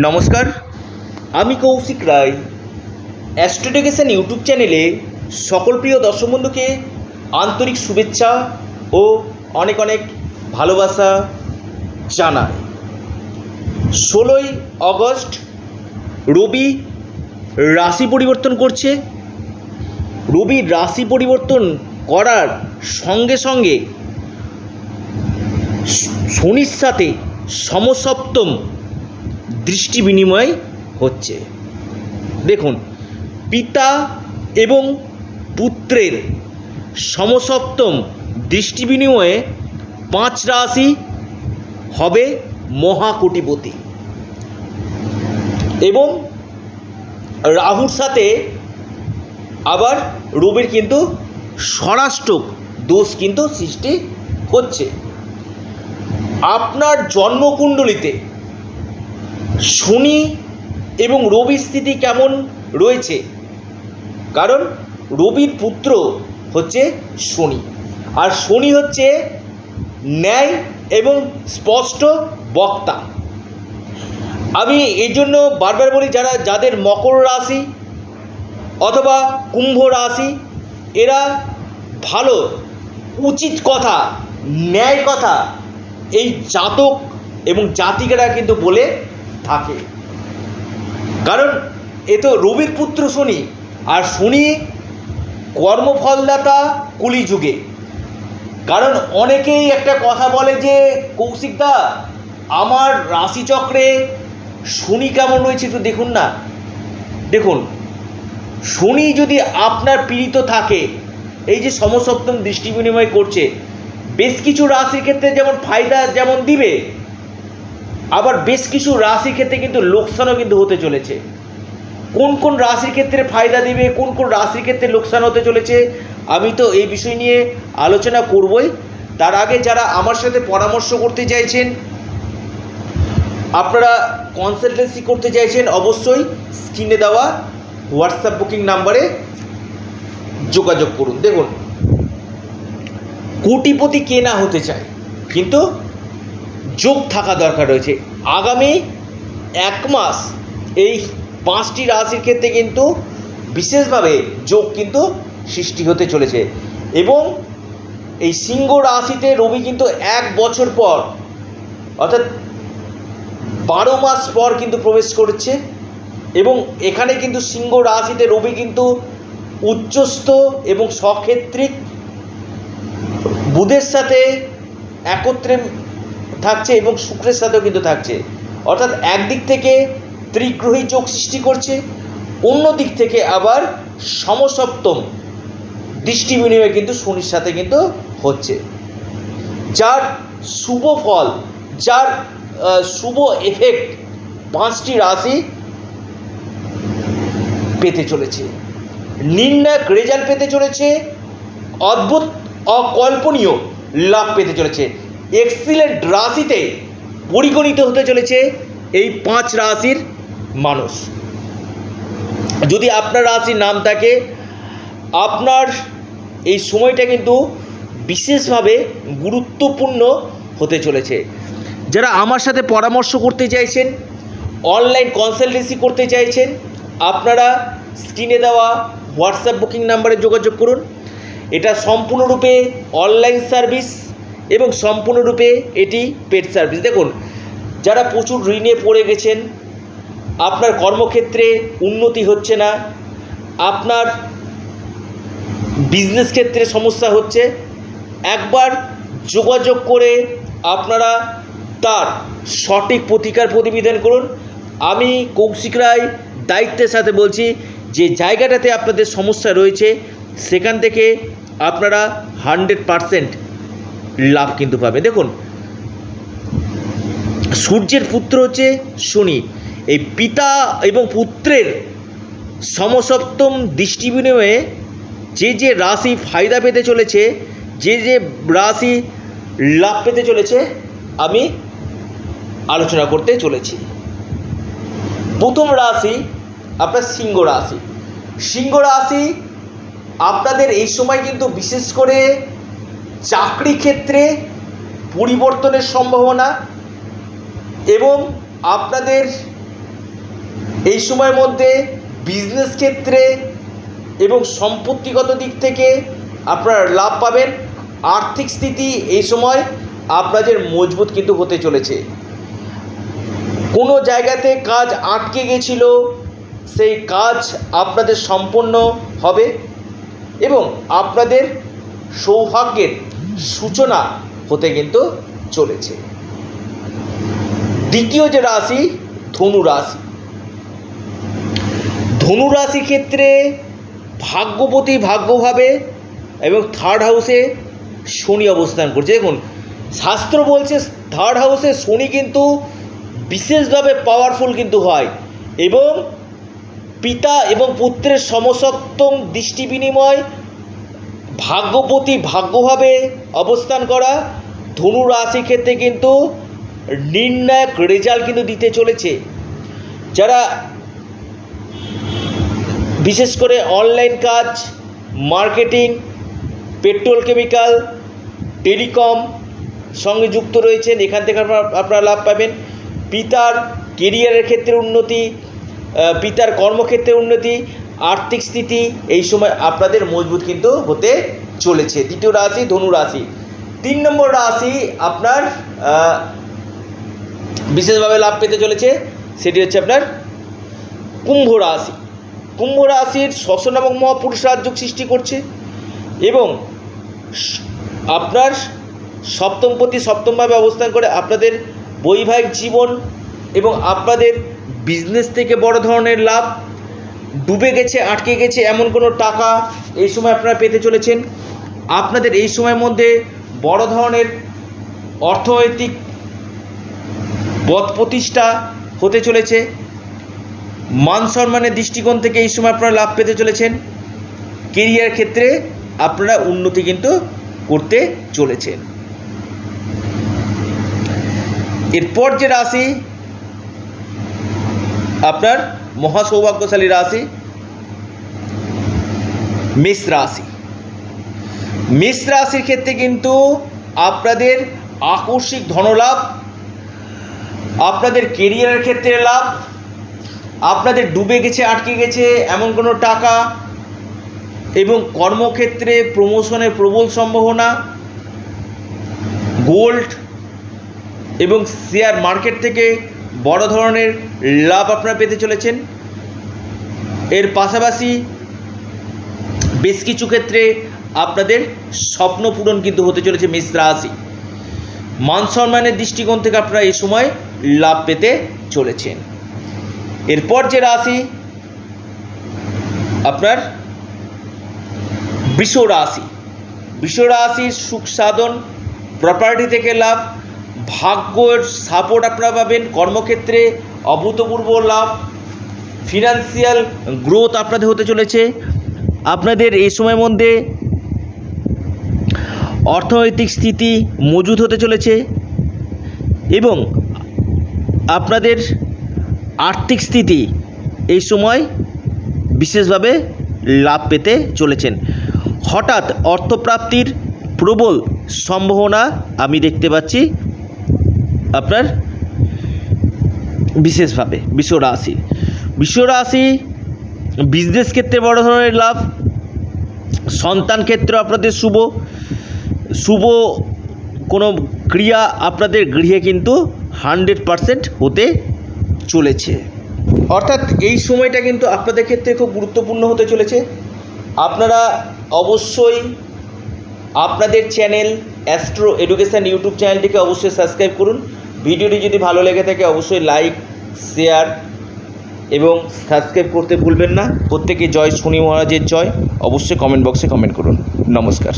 নমস্কার, আমি কৌশিক রায়। অ্যাস্ট্রোডিকেশন ইউটিউব চ্যানেলে সকল প্রিয় দর্শক বন্ধুকে আন্তরিক শুভেচ্ছা ও অনেক অনেক ভালোবাসা জানাই। 16ই আগস্ট রবি রাশি পরিবর্তন করছে। রবি রাশি পরিবর্তন করার সঙ্গে সঙ্গে শনির সাথে সমসপ্তম দৃষ্টি বিনিময় হচ্ছে। দেখুন, পিতা এবং পুত্রের সমসপ্তম দৃষ্টি বিনিময়ে 5 রাশি হবে মহাকোটিপতি এবং রাহুর সাথে আবার রবির কিন্তু ষড়াষ্টক দোষ কিন্তু সৃষ্টি হচ্ছে। আপনার জন্মকুণ্ডলিতে শনি এবং রবির স্থিতি কেমন রয়েছে? কারণ রবির পুত্র হচ্ছে শনি, আর শনি হচ্ছে ন্যায় এবং স্পষ্ট বক্তা। আমি এই জন্য বারবার বলি, যাদের মকর রাশি অথবা কুম্ভ রাশি, এরা ভালো উচিত কথা, ন্যায় কথা এই জাতক এবং জাতিকারা কিন্তু বলে থাকে। কারণ এ তো রবির পুত্র শনি, আর শনি কর্মফলদাতা কলিযুগে। কারণ অনেকেই একটা কথা বলে যে, কৌশিকদা আমার রাশিচক্রে শনি কেমন রয়েছে একটু দেখুন না। দেখুন, শনি যদি আপনার পীড়িত থাকে, এই যে সমসপ্তম দৃষ্টি বিনিময় করছে, বেশ কিছু রাশির ক্ষেত্রে যেমন ফায়দা যেমন দিবে, আবার বেশ কিছু রাশির ক্ষেত্রে কিন্তু লোকসানও কিন্তু হতে চলেছে। কোন কোন রাশির ক্ষেত্রে ফায়দা দেবে, কোন কোন রাশির ক্ষেত্রে লোকসান হতে চলেছে, আমি তো এই বিষয় নিয়ে আলোচনা করবই। তার আগে যারা আমার সাথে পরামর্শ করতে চাইছেন, আপনারা কনসালটেন্সি করতে চাইছেন, অবশ্যই স্ক্রিনে দেওয়া হোয়াটসঅ্যাপ বুকিং নাম্বারে যোগাযোগ করুন। দেখুন, কোটিপতি কে না হতে চায়, কিন্তু যোগ থাকা দরকার রয়েছে। আগামী 1 মাস এই 5টি রাশির ক্ষেত্রে কিন্তু বিশেষভাবে যোগ কিন্তু সৃষ্টি হতে চলেছে। এবং এই সিংহ রাশিতে রবি কিন্তু 1 বছর পর, অর্থাৎ 12 মাস পর কিন্তু প্রবেশ করছে। এবং এখানে কিন্তু সিংহ রাশিতে রবি কিন্তু উচ্চস্থ এবং সক্ষেত্রিক বুধের সাথে একত্রে থাকছে এবং শুক্রের সাথেও কিন্তু থাকছে। অর্থাৎ একদিক থেকে ত্রিগ্রহী যোগ সৃষ্টি করছে, অন্য দিক থেকে আবার সমসপ্তম দৃষ্টি বিনিময় কিন্তু শনির সাথে কিন্তু হচ্ছে, যার শুভ ফল, যার শুভ এফেক্ট 5টি রাশি পেতে চলেছে, নির্ণায়ক রেজাল্ট পেতে চলেছে, অদ্ভুত অকল্পনীয় লাভ পেতে চলেছে। এক্সিলেন্ট রাশিতে পরিগণিত হতে চলেছে এই 5 রাশির মানুষ। যদি আপনার রাশির নাম থাকে, আপনার এই সময়টা কিন্তু বিশেষভাবে গুরুত্বপূর্ণ হতে চলেছে। যারা আমার সাথে পরামর্শ করতে চাইছেন, অনলাইন কনসালটেন্সি করতে চাইছেন, আপনারা স্ক্রিনে দেওয়া হোয়াটসঅ্যাপ বুকিং নাম্বারে যোগাযোগ করুন। এটা সম্পূর্ণরূপে অনলাইন সার্ভিস এবং সম্পূর্ণরূপে এটি পেড সার্ভিস। দেখুন, যারা প্রচুর ঋণে পড়ে গেছেন, আপনার কর্মক্ষেত্রে উন্নতি হচ্ছে না, আপনার বিজনেস ক্ষেত্রে সমস্যা হচ্ছে, একবার যোগাযোগ করে আপনারা তার সঠিক প্রতিকার প্রতিবিধান করুন। আমি কৌশিক রায় দায়িত্বের সাথে বলছি, যে জায়গাটাতে আপনাদের সমস্যা রয়েছে সেখান থেকে আপনারা 100% লাভ কিন্তু পাবে। দেখুন, সূর্যের পুত্র হচ্ছে শনি, এই পিতা এবং পুত্রের সমসপ্তম দৃষ্টি বিনিময়ে যে যে রাশি ফায়দা পেতে চলেছে, যে যে রাশি লাভ পেতে চলেছে, আমি আলোচনা করতে চলেছি। প্রথম রাশি আপনার সিংহ রাশি। সিংহ রাশি আপনাদের এই সময় কিন্তু বিশেষ করে চাকরি ক্ষেত্রে পরিবর্তনের সম্ভাবনা এবং আপনাদের এই সময়ের মধ্যে বিজনেস ক্ষেত্রে এবং সম্পত্তিগত দিক থেকে আপনারা লাভ পাবেন। আর্থিক স্থিতি এই সময় আপনাদের মজবুত কিন্তু হতে চলেছে। কোনো জায়গাতে কাজ আটকে গেছিল, সেই কাজ আপনাদের সম্পন্ন হবে এবং আপনাদের সৌভাগ্যের সূচনা হতে কিন্তু চলেছে। দ্বিতীয় যে রাশি ধনু রাশি। ধনু রাশির ক্ষেত্রে ভাগ্যপতি ভাগ্যভাবে এবং থার্ড হাউসে শনি অবস্থান করছে। দেখুন, শাস্ত্র বলছে থার্ড হাউসে শনি কিন্তু বিশেষভাবে পাওয়ারফুল কিন্তু হয় এবং পিতা এবং পুত্রের সমসপ্তম দৃষ্টি বিনিময় ভাগ্যপতি ভাগ্যভাবে অবস্থান করা ধনু রাশির ক্ষেত্রে কিন্তু নির্ণায়ক রেজাল্ট কিন্তু দিতে চলেছে। যারা বিশেষ করে অনলাইন কাজ, মার্কেটিং, পেট্রোল কেমিক্যাল, টেলিকম সঙ্গে যুক্ত রয়েছেন, এখান থেকে আপনারা লাভ পাবেন। পিতার কেরিয়ারের ক্ষেত্রে উন্নতি, পিতার কর্মক্ষেত্রে উন্নতি, আর্থিক স্থিতি এই সময় আপনাদের মজবুত কিন্তু হতে চলেছে। দ্বিতীয় রাশি ধনু রাশি। 3 নম্বর রাশি আপনার বিশেষভাবে লাভ পেতে চলেছে, সেটি হচ্ছে আপনার কুম্ভ রাশি। কুম্ভ রাশির ষষ্ঠ নামক মহাপুরুষ রাজযোগ সৃষ্টি করছে এবং আপনার সপ্তমপতি সপ্তমভাবে অবস্থান করে আপনাদের বৈবাহিক জীবন এবং আপনাদের বিজনেস থেকে বড় ধরনের লাভ, ডুবে গেছে আটকে গেছে এমন কোনো টাকা এই সময় আপনারা পেতে চলেছেন। আপনাদের এই সময়ের মধ্যে বড় ধরনের অর্থনৈতিক পদ প্রতিষ্ঠা হতে চলেছে। মান সম্মানের দৃষ্টিকোণ থেকে এই সময় আপনারা লাভ পেতে চলেছেন। কেরিয়ার ক্ষেত্রে আপনারা উন্নতি কিন্তু করতে চলেছেন। এরপর যে রাশি আপনার মহাসৌভাগ্যশালী রাশি মেষ রাশি। মেষ রাশির ক্ষেত্রে কিন্তু আপনাদের আকস্মিক ধনলাভ, আপনাদের কেরিয়ারের ক্ষেত্রে লাভ, আপনাদের ডুবে গেছে আটকে গেছে এমন কোনো টাকা এবং কর্মক্ষেত্রে প্রমোশনের প্রবল সম্ভাবনা, গোল্ড এবং শেয়ার মার্কেট থেকে বড় ধরনের লাভ আপনারা পেতে চলেছেন। এর পাশাপাশি বেশ কিছু ক্ষেত্রে আপনাদের স্বপ্ন পূরণ কিন্তু হতে চলেছে মেষ রাশি। মান সম্মানের দৃষ্টিকোণ থেকে আপনারা এই সময় লাভ পেতে চলেছেন। এরপর যে রাশি আপনার বৃষ রাশি। বৃষ রাশির সুখ সাধন, প্রপার্টি থেকে লাভ, ভাগ্যের সাপোর্ট আপনারা পাবেন, কর্মক্ষেত্রে অভূতপূর্ব লাভ, ফিনান্সিয়াল গ্রোথ আপনাদের হতে চলেছে। আপনাদের এই সময়ের মধ্যে অর্থনৈতিক স্থিতি মজুত হতে চলেছে এবং আপনাদের আর্থিক স্থিতি এই সময় বিশেষভাবে লাভ পেতে চলেছেন। হঠাৎ অর্থপ্রাপ্তির প্রবল সম্ভাবনা আমি দেখতে পাচ্ছি আপনার বিশেষভাবে বৃষ রাশি। বৃষ রাশি বিজনেস ক্ষেত্রে বড় ধরনের লাভ, সন্তান ক্ষেত্রে আপনাদের শুভ কোনো ক্রিয়া আপনাদের গৃহে কিন্তু 100% হতে চলেছে। অর্থাৎ এই সময়টা কিন্তু আপনাদের ক্ষেত্রে খুব গুরুত্বপূর্ণ হতে চলেছে। আপনারা অবশ্যই আপনাদের চ্যানেল অ্যাস্ট্রো এডুকেশান ইউটিউব চ্যানেলটিকে অবশ্যই সাবস্ক্রাইব করুন। ভিডিওটি যদি ভালো লেগে থাকে অবশ্যই লাইক, শেয়ার এবং সাবস্ক্রাইব করতে ভুলবেন না। প্রত্যেকে জয় শনি মহারাজের জয় অবশ্যই কমেন্ট বক্সে কমেন্ট করুন। নমস্কার।